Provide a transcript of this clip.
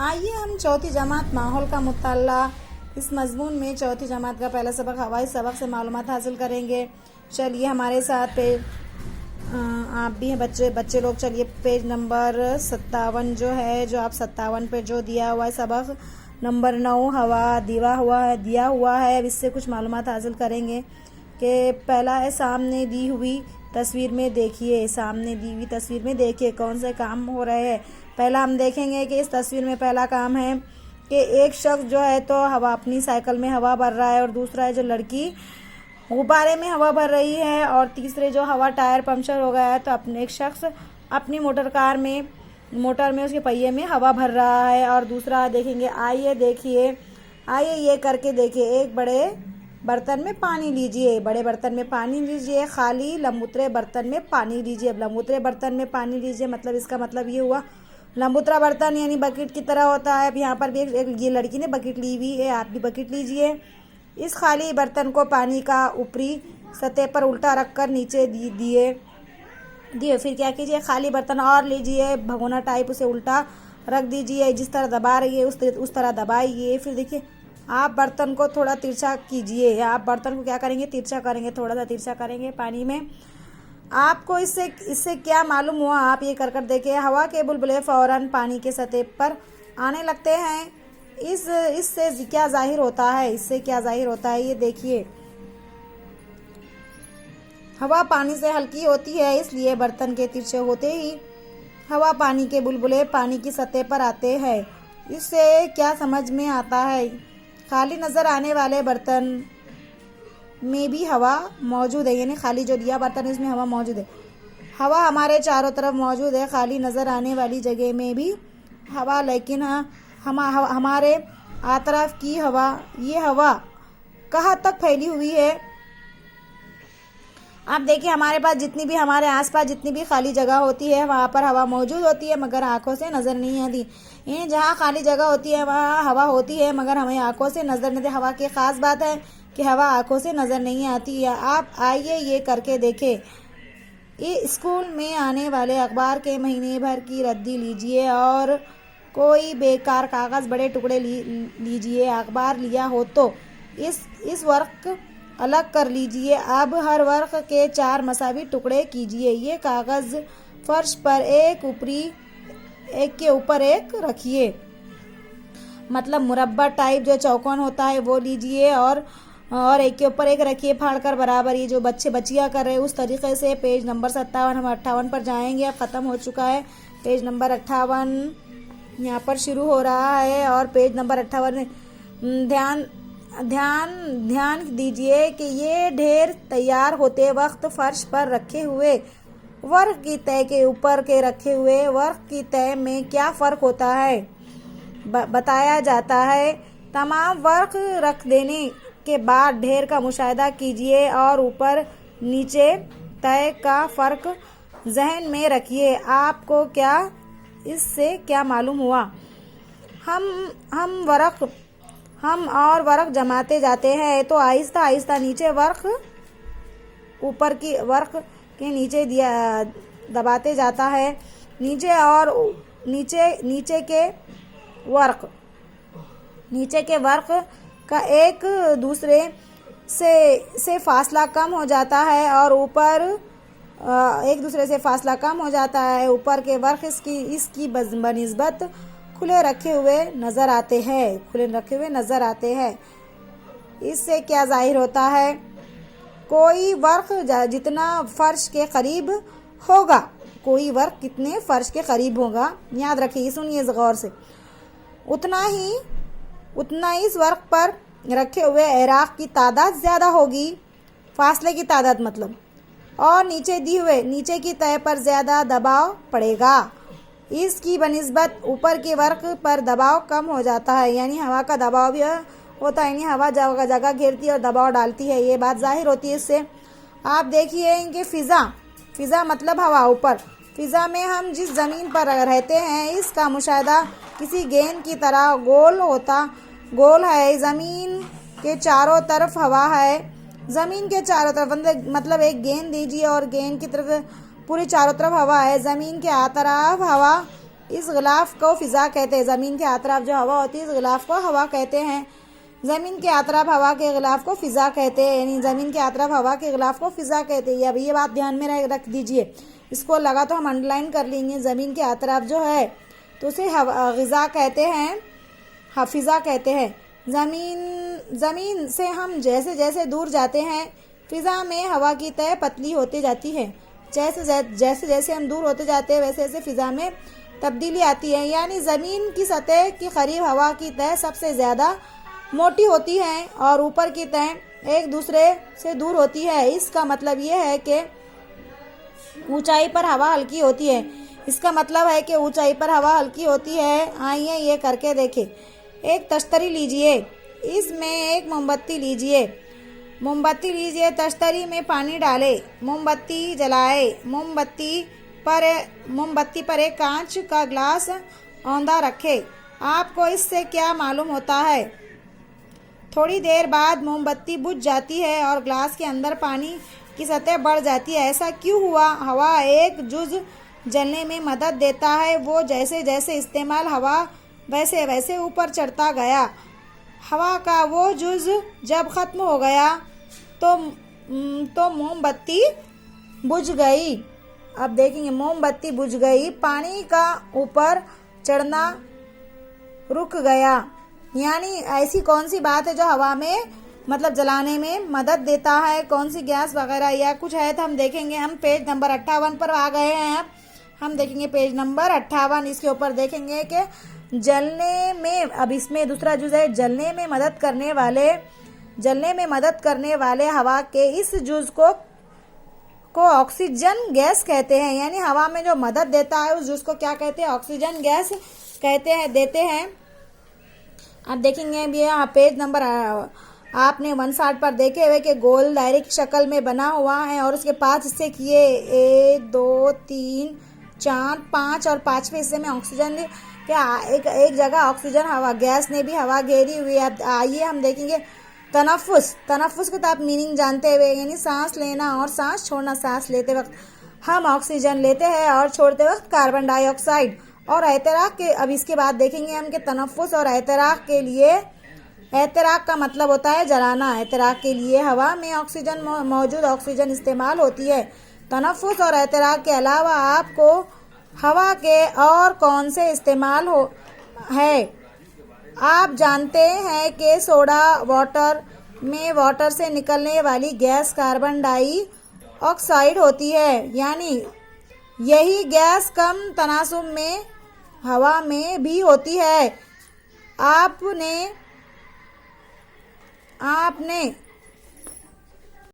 आइए हम चौथी जमात माहौल का मुताला इस मजमून में चौथी जमात का पहला सबक हवाई सबक से मालूमात हासिल करेंगे। चलिए हमारे साथ आप भी हैं बच्चे लोग। चलिए पेज नंबर 57 जो है, जो आप 57 पे जो दिया हुआ है सबक नंबर 9 हवा दिया हुआ है। अब इससे कुछ मालूमात हासिल करेंगे कि पहला है सामने दी हुई तस्वीर में देखिए। सामने दी हुई तस्वीर में देखिए कौन से काम हो रहे हैं। पहला हम देखेंगे कि इस तस्वीर में पहला काम है कि एक शख्स जो है तो हवा अपनी साइकिल में हवा भर रहा है, और दूसरा है जो लड़की गुब्बारे में हवा भर रही है, और तीसरे जो हवा टायर पंक्चर हो गया है तो अपने एक शख्स अपनी मोटर में उसके पहिए में हवा भर रहा है। और दूसरा देखेंगे, आइए ये करके देखिए। एक बड़े बर्तन में पानी लीजिए, खाली लंबुतरे बर्तन में पानी लीजिए। अब लंबुतरे बर्तन में पानी लीजिए मतलब इसका मतलब ये हुआ लंबुतरा बर्तन यानी बकेट की तरह होता है। अब यहाँ पर भी ये लड़की ने बकेट ली हुई है, आप भी बकेट लीजिए। इस खाली बर्तन को पानी का ऊपरी सतह पर उल्टा रखकर नीचे दिए। फिर क्या कीजिए, खाली बर्तन और लीजिए, भगोना टाइप उसे उल्टा रख दीजिए। जिस तरह दबा रही है उस तरह दबाइए। फिर देखिए आप बर्तन को थोड़ा तिरछा कीजिए। आप बर्तन को क्या करेंगे, तिरछा करेंगे, थोड़ा सा तिरछा करेंगे पानी में। आपको इससे क्या मालूम हुआ, आप ये कर देखिए। हवा के बुलबुले फौरन पानी के सतह पर आने लगते हैं। इससे क्या जाहिर होता है, ये देखिए। हवा पानी से हल्की होती है, इसलिए बर्तन के तिरछे होते ही हवा पानी के बुलबुले पानी की सतह पर आते हैं। इससे क्या समझ में आता है, खाली नज़र आने वाले बर्तन में भी हवा मौजूद है, यानी खाली जो दिया बर्तन है उसमें हवा मौजूद है। हवा हमारे चारों तरफ मौजूद है, खाली नज़र आने वाली जगह में भी हवा, लेकिन हमारे आतरफ की हवा, ये हवा कहाँ तक फैली हुई है। आप देखिए हमारे पास हमारे आसपास जितनी भी खाली जगह होती है वहाँ पर हवा मौजूद होती है, मगर आंखों से नज़र नहीं आती। यानी जहाँ खाली जगह होती है वहाँ हवा होती है, मगर हमें आंखों से नज़र नहीं आती। हवा की ख़ास बात है कि हवा आंखों से नज़र नहीं आती है। आप आइए ये करके देखें। ये स्कूल में आने वाले अखबार के महीने भर की रद्दी लीजिए और कोई बेकार कागज़ बड़े टुकड़े लीजिए। अखबार लिया हो तो इस वर्क अलग कर लीजिए। अब हर वर्क के 4 मसावी टुकड़े कीजिए। ये कागज़ फर्श पर एक के ऊपर एक रखिए, मतलब मुरब्बा टाइप जो चौकोन होता है वो लीजिए और एक के ऊपर एक रखिए फाड़कर बराबर। ये जो बच्चियाँ कर रहे हैं उस तरीके से। पेज नंबर 57 हम 58 पर जाएंगे। अब ख़त्म हो चुका है पेज नंबर 58, यहाँ पर शुरू हो रहा है। और पेज नंबर 58 में ध्यान दीजिए कि ये ढेर तैयार होते वक्त फर्श पर रखे हुए वर्क की तय के ऊपर के रखे हुए वर्क की तय में क्या फ़र्क होता है बताया जाता है। तमाम वर्क रख देने के बाद ढेर का मुशाहिदा कीजिए और ऊपर नीचे तय का फ़र्क जहन में रखिए। आपको इससे क्या मालूम हुआ। हम और वर्क जमाते जाते हैं तो आहिस्ता आहिस्ता नीचे वर्क ऊपर की वर्क के नीचे दबाते जाता है। नीचे के वर्क का एक दूसरे से फासला कम हो जाता है और ऊपर एक दूसरे से फासला कम हो जाता है। ऊपर के वर्क इसकी बनिस्बत खुले रखे हुए नज़र आते हैं। इससे क्या जाहिर होता है, कोई वर्क जितना फर्श के करीब होगा, याद रखिए, सुनिए गौर से, उतना ही इस वर्क पर रखे हुए एराक की तादाद ज़्यादा होगी, फासले की तादाद मतलब, और नीचे की तय पर ज़्यादा दबाव पड़ेगा। इसकी बनिस्बत ऊपर के वर्क पर दबाव कम हो जाता है, यानी हवा का दबाव भी होता है, यानी हवा जगह घेरती है और दबाव डालती है, ये बात जाहिर होती है इससे। आप देखिए कि फ़िज़ा मतलब हवा। ऊपर फ़िज़ा में हम जिस ज़मीन पर रहते हैं इसका मुशाहिदा किसी गेंद की तरह गोल है। ज़मीन के चारों तरफ हवा है। ज़मीन के चारों तरफ मतलब एक गेंद दीजिए और गेंद की तरफ पूरी चारों तरफ हवा है। ज़मीन के आतराफ हवा इस गिलाफ को फिजा कहते हैं। ज़मीन के अतराफ जो हवा होती है इस गिलाफ को हवा कहते हैं। ज़मीन के अतराफ हवा के गिलाफ को फिजा कहते हैं, यानी ज़मीन के अतराफ हवा के गिलाफ को फिजा कहते हैं। अब ये बात ध्यान में रख दीजिए, इसको लगा तो हम अंडरलाइन कर लेंगे। ज़मीन के अतराफ जो है तो उसे ग़िज़ा कहते हैं, हफिज़ा कहते हैं। ज़मीन से हम जैसे जैसे दूर जाते हैं फ़िज़ा में हवा की तह पतली होती जाती है। जैसे जैसे हम दूर होते जाते हैं वैसे वैसे फ़िज़ा में तब्दीली आती है, यानी ज़मीन की सतह के करीब हवा की तह सबसे ज़्यादा मोटी होती है और ऊपर की तह एक दूसरे से दूर होती है। इसका मतलब ये है कि ऊंचाई पर हवा हल्की होती है। इसका मतलब है कि ऊंचाई पर हवा हल्की होती है। आइए ये करके देखें। एक तश्तरी लीजिए, इसमें एक मोमबत्ती लीजिए, तश्तरी में पानी डालें, मोमबत्ती जलाए, मोमबत्ती पर एक कांच का ग्लास औंधा रखें। आपको इससे क्या मालूम होता है? थोड़ी देर बाद मोमबत्ती बुझ जाती है और ग्लास के अंदर पानी की सतह बढ़ जाती है। ऐसा क्यों हुआ? हवा एक जुज़ जलने में मदद देता है। वो जैसे जैसे इस्तेमाल हवा वैसे वैसे ऊपर चढ़ता गया। हवा का वो जुज़ जब ख़त्म हो गया तो मोमबत्ती बुझ गई। अब देखेंगे, मोमबत्ती बुझ गई, पानी का ऊपर चढ़ना रुक गया। यानी ऐसी कौन सी बात है जो हवा में मतलब जलाने में मदद देता है? कौन सी गैस वगैरह या कुछ है तो हम देखेंगे। हम पेज नंबर 58 पर आ गए हैं। अब हम देखेंगे पेज नंबर 58। इसके ऊपर देखेंगे कि जलने में, अब इसमें दूसरा जुज़ है जलने में मदद करने वाले हवा के इस जुज़ को ऑक्सीजन गैस कहते हैं। यानी हवा में जो मदद देता है उस जुज़ को क्या कहते हैं? ऑक्सीजन गैस कहते हैं, देते हैं। अब देखेंगे अब ये पेज नंबर आपने 160 पर देखे हुए कि गोल दायरे की शक्ल में बना हुआ है और उसके 5 हिस्से किए, 1 2 3 4 5 और 5वें हिस्से में ऑक्सीजन क्या एक जगह ऑक्सीजन हवा गैस ने भी हवा घेरी हुई है। अब आइए हम देखेंगे तनफ्फुस को तो आप मीनिंग जानते हुए, यानी सांस लेना और सांस छोड़ना। सांस लेते वक्त हम ऑक्सीजन लेते हैं और छोड़ते वक्त कार्बन डाइऑक्साइड। और एहतराक के, अब इसके बाद देखेंगे हम कि तनफ्फुस और एहतराक के लिए, एहतराक का मतलब होता है जलाना। एहतराक के लिए हवा में ऑक्सीजन मौजूद ऑक्सीजन इस्तेमाल होती है। तनफ्फुस और एहतराक के अलावा आपको हवा के और कौन से इस्तेमाल है? आप जानते हैं कि सोडा वाटर में वाटर से निकलने वाली गैस कार्बन डाइऑक्साइड होती है, यानी यही गैस कम तनासुब में हवा में भी होती है। आपने